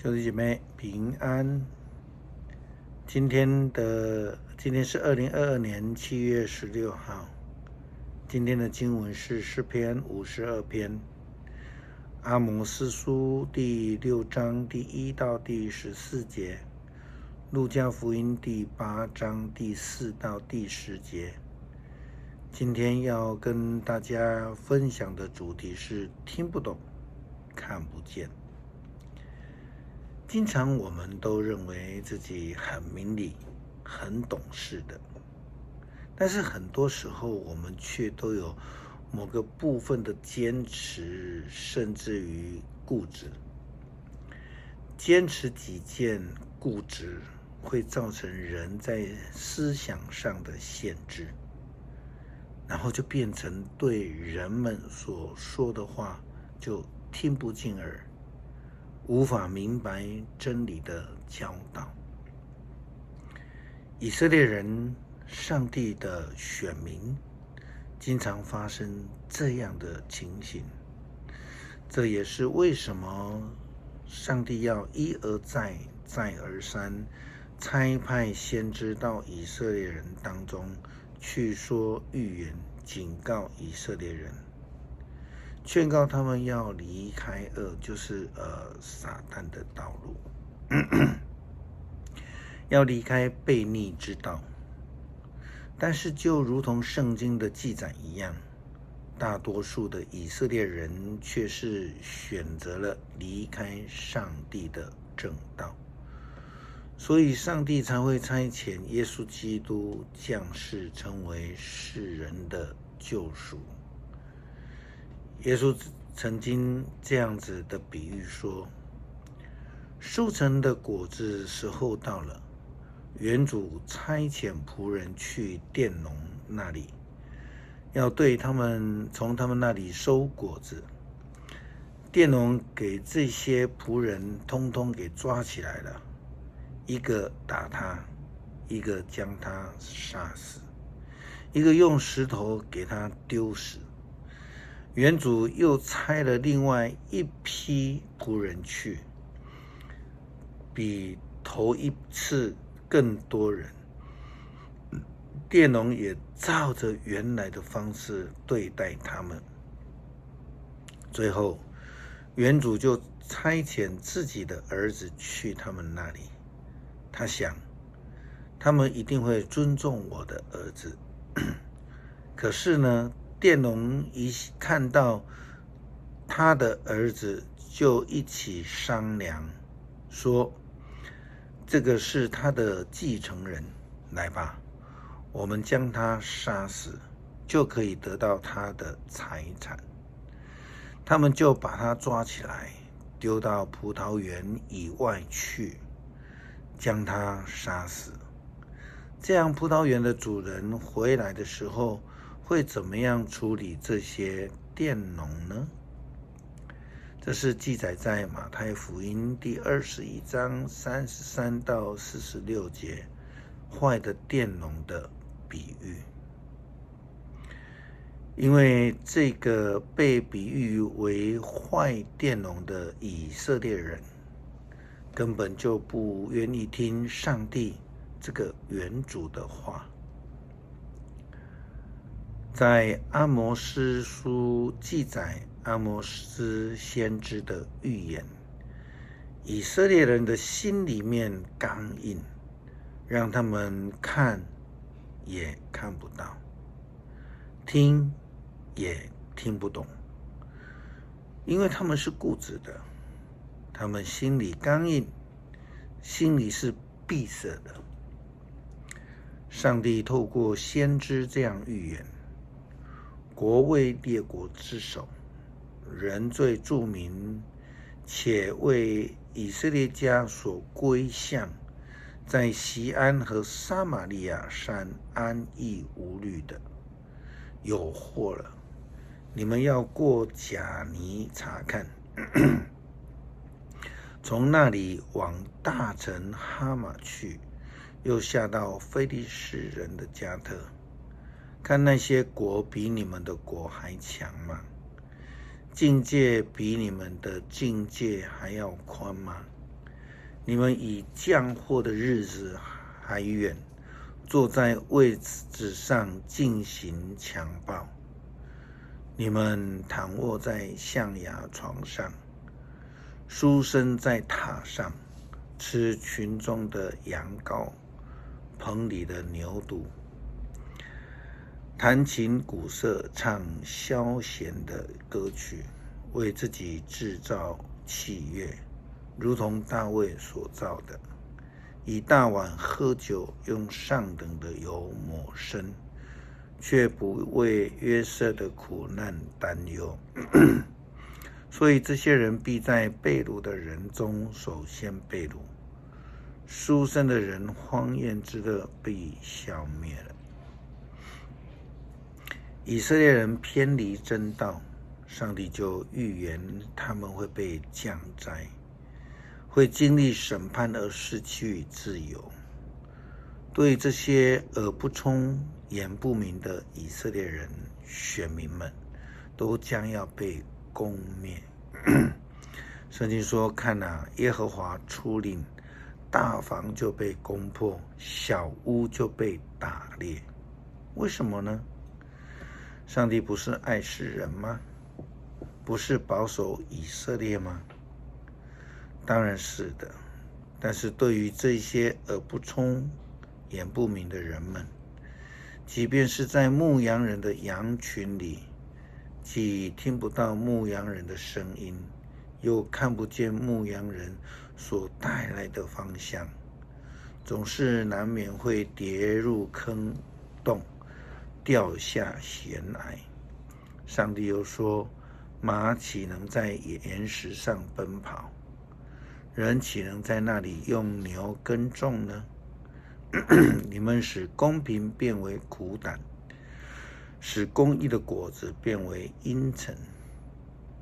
兄弟姐妹平安。今天是2022年7月16号。今天的经文是诗篇52篇，阿摩司书第6章第1到第14节，路加福音第8章第4到第10节。今天要跟大家分享的主题是听不懂，看不见。经常我们都认为自己很明理、很懂事的，但是很多时候我们却都有某个部分的坚持，甚至于固执。坚持己见、固执会造成人在思想上的限制，然后就变成对人们所说的话就听不进耳，无法明白真理的教导。以色列人，上帝的选民，经常发生这样的情形。这也是为什么上帝要一而再、再而三差派先知到以色列人当中去说预言，警告以色列人，劝告他们要离开恶，就是撒旦的道路，要离开悖逆之道。但是就如同圣经的记载一样，大多数的以色列人却是选择了离开上帝的正道，所以上帝才会差遣耶稣基督降世，成为世人的救赎。耶稣曾经这样子的比喻说，收成的果子时候到了，园主差遣仆人去佃农那里，要对他们从他们那里收果子。佃农给这些仆人通通给抓起来了，一个打他，一个将他杀死，一个用石头给他丢死。园主又差了另外一批仆人去，比头一次更多人。佃农也照着原来的方式对待他们。最后，园主就差遣自己的儿子去他们那里，他想，他们一定会尊重我的儿子。可是呢，佃农一看到他的儿子，就一起商量，说，这个是他的继承人，来吧，我们将他杀死，就可以得到他的财产。他们就把他抓起来，丢到葡萄园以外去，将他杀死。这样葡萄园的主人回来的时候，会怎么样处理这些佃农呢？这是记载在马太福音第21章33到46节，坏的佃农的比喻。因为这个被比喻为坏佃农的以色列人，根本就不愿意听上帝这个原主的话。在阿摩司书记载阿摩司先知的预言，以色列人的心里面刚硬，让他们看也看不到，听也听不懂，因为他们是固执的，他们心里刚硬，心里是闭塞的。上帝透过先知这样预言，国为列国之首，人最著名，且为以色列家所归向，在锡安和撒玛利亚山安逸无虑的，有祸了！你们要过贾尼查看，从那里往大城哈马去，又下到非利士人的加特。看那些国比你们的国还强吗？境界比你们的境界还要宽吗？你们以降祸的日子还远，坐在位子上进行强暴。你们躺卧在象牙床上，书生在榻上，吃群中的羊羔，棚里的牛犊，弹琴鼓瑟，唱消闲的歌曲，为自己制造器乐，如同大卫所造的，以大碗喝酒，用上等的油抹身，却不为约瑟的苦难担忧。所以这些人必在被掳的人中首先被掳，书生的人荒宴之乐必消灭了。以色列人偏离真道，上帝就预言他们会被降灾，会经历审判而失去自由。对这些耳不聪眼不明的以色列人选民们，都将要被攻灭。圣经说，看啊，耶和华出令，大房就被攻破，小屋就被打裂。为什么呢？上帝不是爱世人吗？不是保守以色列吗？当然是的。但是对于这些耳不聪眼不明的人们，即便是在牧羊人的羊群里，既听不到牧羊人的声音，又看不见牧羊人所带来的方向，总是难免会跌入坑洞，掉下悬崖。上帝又说，马岂能在岩石上奔跑？人岂能在那里用牛耕种呢？你们使公平变为苦胆，使公义的果子变为阴沉。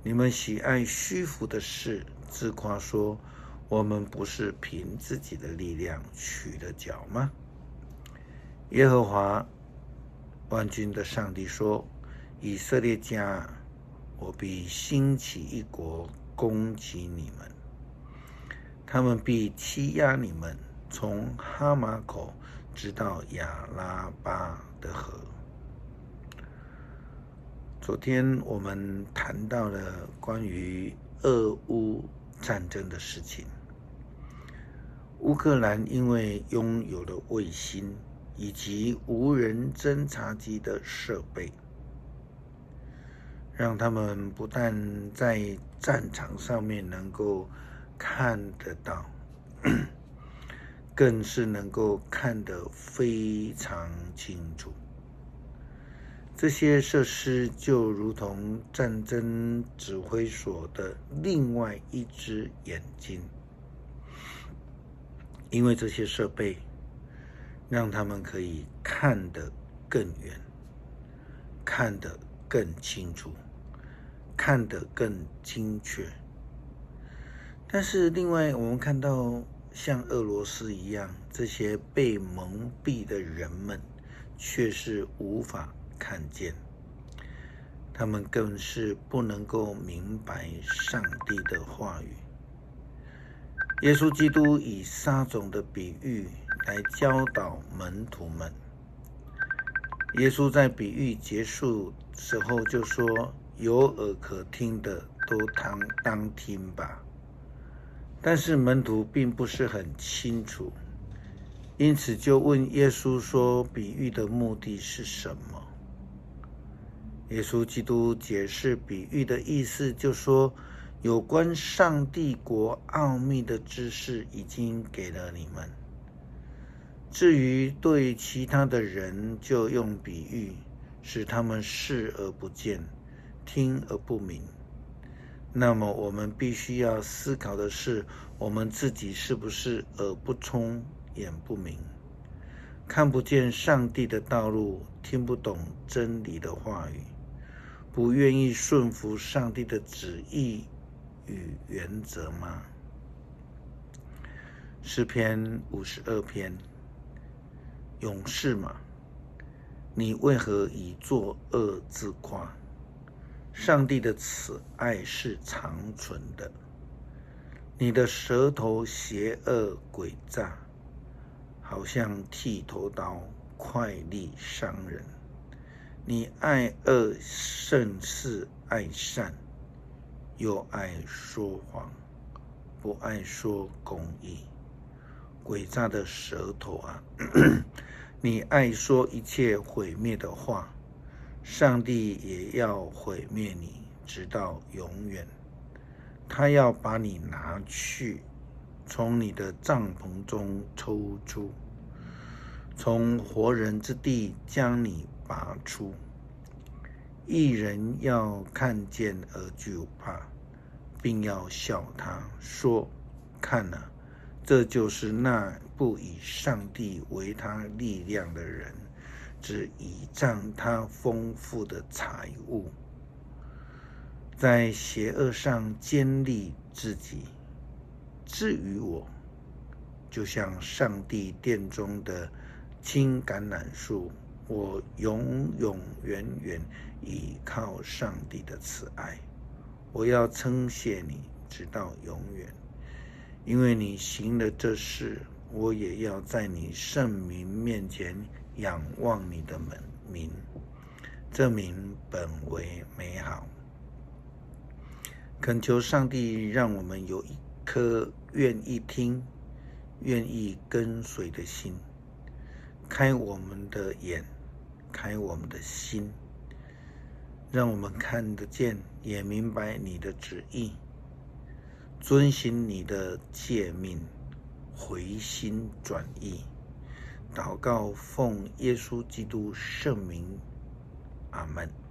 你们喜爱虚浮的事，自夸说，我们不是凭自己的力量取的脚吗？耶和华万军的上帝说，以色列家，我必兴起一国攻击你们，他们必欺压你们，从哈马口直到亚拉巴的河。昨天我们谈到了关于俄乌战争的事情。乌克兰因为拥有了卫星以及无人侦察机的设备，让他们不但在战场上面能够看得到，更是能够看得非常清楚。这些设施就如同战争指挥所的另外一只眼睛，因为这些设备让他们可以看得更远，看得更清楚，看得更精确。但是另外我们看到像俄罗斯一样，这些被蒙蔽的人们却是无法看见，他们更是不能够明白上帝的话语。耶稣基督以撒种的比喻来教导门徒们。耶稣在比喻结束时候就说，有耳可听的都当听吧。但是门徒并不是很清楚，因此就问耶稣说，比喻的目的是什么？耶稣基督解释比喻的意思，就说有关上帝国奥秘的知识已经给了你们，至于对其他的人，就用比喻使他们视而不见，听而不明。那么我们必须要思考的是，我们自己是不是耳不聪眼不明，看不见上帝的道路，听不懂真理的话语，不愿意顺服上帝的旨意与原则吗？诗篇52篇，勇士嘛，你为何以作恶自夸？上帝的慈爱是长存的，你的舌头邪恶诡诈，好像剃头刀，快利伤人。你爱恶胜似爱善，又爱说谎，不爱说公义。诡诈的舌头啊，你爱说一切毁灭的话，上帝也要毁灭你，直到永远。他要把你拿去，从你的帐篷中抽出，从活人之地将你拔出。义人要看见而惧怕，并要笑他，说：看啊，这就是那不以上帝为他力量的人，只倚仗他丰富的财物，在邪恶上坚立自己。至于我，就像上帝殿中的青橄榄树，我永永远远倚靠上帝的慈爱。我要称谢你，直到永远，因为你行了这事，我也要在你圣名面前仰望你的名，这名本为美好。恳求上帝让我们有一颗愿意听、愿意跟随的心，开我们的眼，开我们的心，让我们看得见，也明白你的旨意，遵行你的诫命，回心转意。祷告奉耶稣基督圣名，阿们。